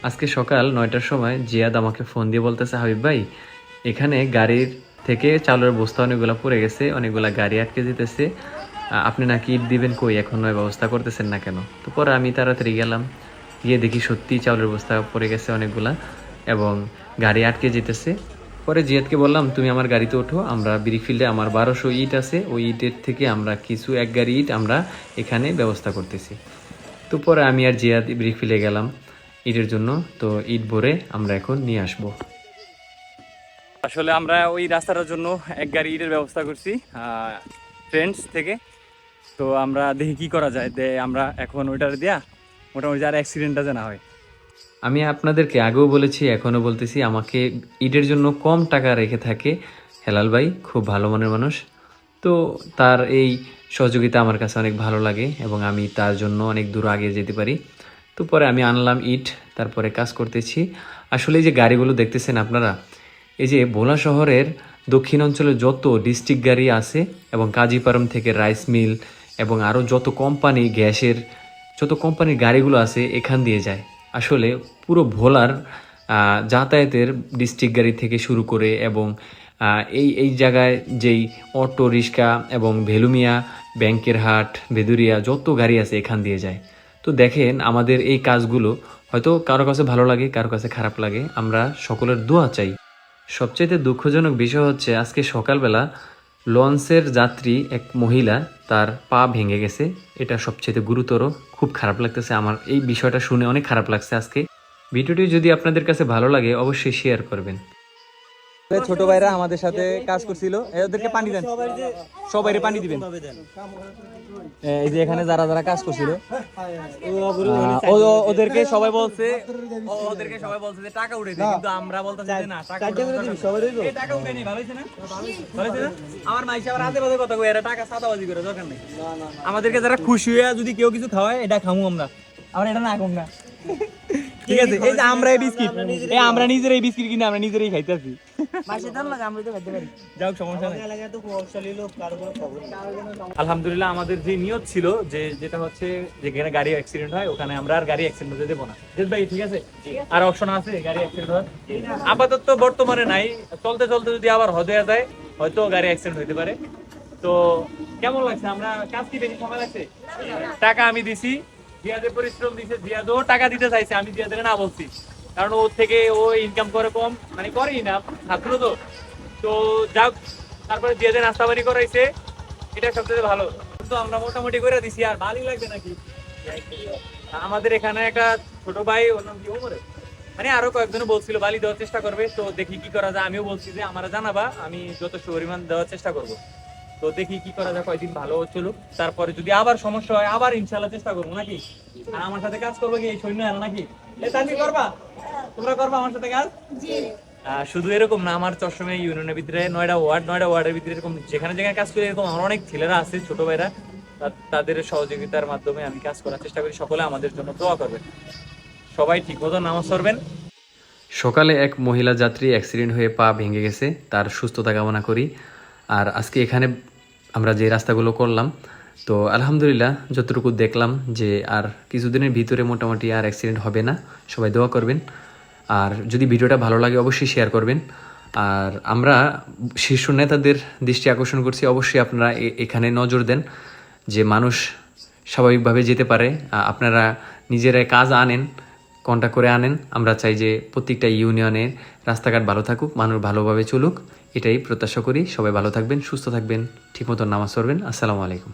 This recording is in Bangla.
আজকে সকাল ৯টার সময় জিয়াদ আমাকে ফোন দিয়ে বলতেছে, হাবিব ভাই এখানে গাড়ির থেকে চালের বস্তা অনেকগুলো পড়ে গেছে, অনেকগুলা গাড়ি আটকে যেতেছে, আপনি নাকি ইট দিবেন, কই এখনো ব্যবস্থা করতেছেন না কেন? তো পরে আমি তাড়াতাড়ি গেলাম, গিয়ে দেখি সত্যি চাউলের বস্তা পড়ে গেছে অনেকগুলা এবং গাড়ি আটকে যেতেছে। পরে জিয়াদকে বললাম, তুমি আমার গাড়িতে ওঠো, আমরা ব্রিকফিল্ডে আমার ১২০০ ইট আছে, ওই ইটের থেকে আমরা কিছু এক গাড়ি ইট আমরা এখানে ব্যবস্থা করতেছি। তো পরে আমি আর জিয়াদ ব্রিকফিল্ডে গেলাম ইটের জন্য। তো ইট ভরে আমরা এখন নিয়ে আসবো। আসলে আমরা ওই রাস্তাটার জন্য এক গাড়ি ইটের ব্যবস্থা করছি ফ্রেন্ডস থেকে। তো আমরা দেখি কি করা যায়, আমরা এখন ওইটার দিয়া মোটামুটি আর অ্যাক্সিডেন্টটা যে না হয়। আমি আপনাদেরকে আগেও বলেছি, এখনও বলতেছি, আমাকে ইটের জন্য কম টাকা রেখে থাকে হেলাল ভাই, খুব ভালো মনের মানুষ। তো তার এই সহযোগিতা আমার কাছে অনেক ভালো লাগে এবং আমি তার জন্য অনেক দূর আগে যেতে পারি। তো পরে আমি আনলাম ইট, তারপরে কাজ করতেছি। আসলে এই যে গাড়িগুলো দেখতেছেন আপনারা, এই যে ভোলা শহরের দক্ষিণ অঞ্চলে যত ডিস্ট্রিক্ট গাড়ি আছে এবং কাজীপাড়ম থেকে রাইস মিল এবং আরও যত কোম্পানি, গ্যাসের যত কোম্পানির গাড়িগুলো আছে এখান দিয়ে যায়। আসলে পুরো ভোলার যাতায়াতের ডিস্ট্রিক্ট গাড়ি থেকে শুরু করে এবং এই এই জায়গায় যেই অটো রিক্সা এবং ভেলুমিয়া, ব্যাংকের হাট, ভেদুরিয়া যত গাড়ি আছে এখান দিয়ে যায়। তো দেখেন আমাদের এই কাজগুলো হয়তো কারো কাছে ভালো লাগে, কারো কাছে খারাপ লাগে, আমরা সকলের দোয়া চাই। সবচেয়ে দুঃখজনক বিষয় হচ্ছে আজকে সকালবেলা লঞ্চের যাত্রী এক মহিলা, তার পা ভেঙে গেছে। এটা সবচেয়ে গুরুতর, খুব খারাপ লাগতেছে আমার, এই বিষয়টা শুনে অনেক খারাপ লাগছে আজকে। ভিডিওটি যদি আপনাদের কাছে ভালো লাগে অবশ্যই শেয়ার করবেন। ছোট ভাইরা আমাদের সাথে কাজ করছিল, ওদেরকে পানি দেন, সবাই পানি দিবেন। এই যে এখানে যারা যারা কাজ করছিল ওদেরকে সবাই বলছে যে টাকা উঠে দিই, কিন্তু আমরা বলতেছি যে না, টাকা উঠে নি। ভালো হইছে না? ভালো হইছে না? আমার মাইসে আবার আজে বাজে কথা কই, এরা টাকা সাদাবাজি করে, দরকার নেই। আমাদেরকে যারা খুশি হয়ে যদি কেউ কিছু খাওয়ায়, এটা খামু আমরা এটা না কম না। ঠিক আছে, এই যে আমরা এই বিস্কিট, আমরা নিজের এই বিস্কিট কিনে আমরা নিজেরই খাইতেছি। যাও, সমস্যা নাই। আলহামদুলিল্লাহ, আমাদের যে নিয়ত ছিল যে যেটা হচ্ছে যেখানে গাড়ি অ্যাক্সিডেন্ট হয় ওখানে আমরা আর গাড়ি অ্যাক্সিডেন্ট হতে দেবো না। ভাই ঠিক আছে, আর অপশন আছে গাড়ি অ্যাক্সিডেন্ট হয়? আপাতত বর্তমানে নাই, চলতে চলতে যদি আবার হয়ে যায় হয়তো গাড়ি অ্যাক্সিডেন্ট হতে পারে। তো কেমন লাগছে? আমরা কাজ কি বেশি সময় লাগছে? টাকা আমি দিছি, জিয়াদের পরিশ্রম দিছে, জিয়াদও টাকা দিতে চাইছে, আমি জিয়াদের না বলছি, কারণ ওর থেকে ও ইনকাম করে কম, মানে করেই না, ছাত্র তো। তো যাক, তারপরে জিয়াদের নাস্তা বাড়ি করাইছে, এটা সবচেয়ে ভালো। তো আমরা মোটামুটি করে দিছি, আর ভালোই লাগবে নাকি। আমাদের এখানে একটা ছোট ভাই, ওর নাম কি, ওমরে, মানে আরো কয়েকজন বলছিল বালি দেওয়ার চেষ্টা করবে। তো দেখি কি করা যায়, আমিও বলছি যে আমার জানাবা, আমি যথেষ্ট পরিমাণ দেওয়ার চেষ্টা করব। তো দেখি কি করা যায়, কয়দিন ভালো চলুক, তারপরে যদি আবার সমস্যা হয় আবার ইনশাল্লাহ চেষ্টা করবো নাকি। আর আমার সাথে কাজ করবে কি এই সৈন্য এরা নাকি? তানভীর করবা, তোমরা করবা আমার সাথে কাজ? শুধু এরকম না, আমার চট্টগ্রাম ইউনিয়নের ভিতরে ৯টা ওয়ার্ডের ভিতরে এরকম যেখানে যেখানে কাজ করি, এরকম আমার অনেক ছেলেরা আছে, ছোট ভাইরা, তাদের সহযোগিতার মাধ্যমে আমি কাজ করার চেষ্টা করি। সকলে আমাদের জন্য দোয়া করবেন, সবাই ঠিক মতো নামাজ পড়বেন। সকালে এক মহিলা যাত্রী অ্যাক্সিডেন্ট হয়ে পা ভেঙে গেছে, তার সুস্থতা কামনা করি। আর আজকে এখানে আমরা যে রাস্তাগুলো করলাম, তো আলহামদুলিল্লাহ যতটুকু দেখলাম যে আর কিছুদিনের ভিতরে মোটামুটি আর অ্যাক্সিডেন্ট হবে না। সবাই দোয়া করবেন, আর যদি ভিডিওটা ভালো লাগে অবশ্যই শেয়ার করবেন। আর আমরা শীর্ষ নেতাদের দৃষ্টি আকর্ষণ করছি, অবশ্যই আপনারা এখানে নজর দেন যে মানুষ স্বাভাবিকভাবে যেতে পারে। আপনারা নিজেরাই কাজ আনেন, কন্ট্যাক্ট করে আনেন। আমরা চাই যে প্রত্যেকটা ইউনিয়নের রাস্তাঘাট ভালো থাকুক, মানুষ ভালোভাবে চলুক, এটাই প্রত্যাশা করি। সবাই ভালো থাকবেন, সুস্থ থাকবেন, ঠিকমতো নামাজ পড়বেন। আসসালামু আলাইকুম।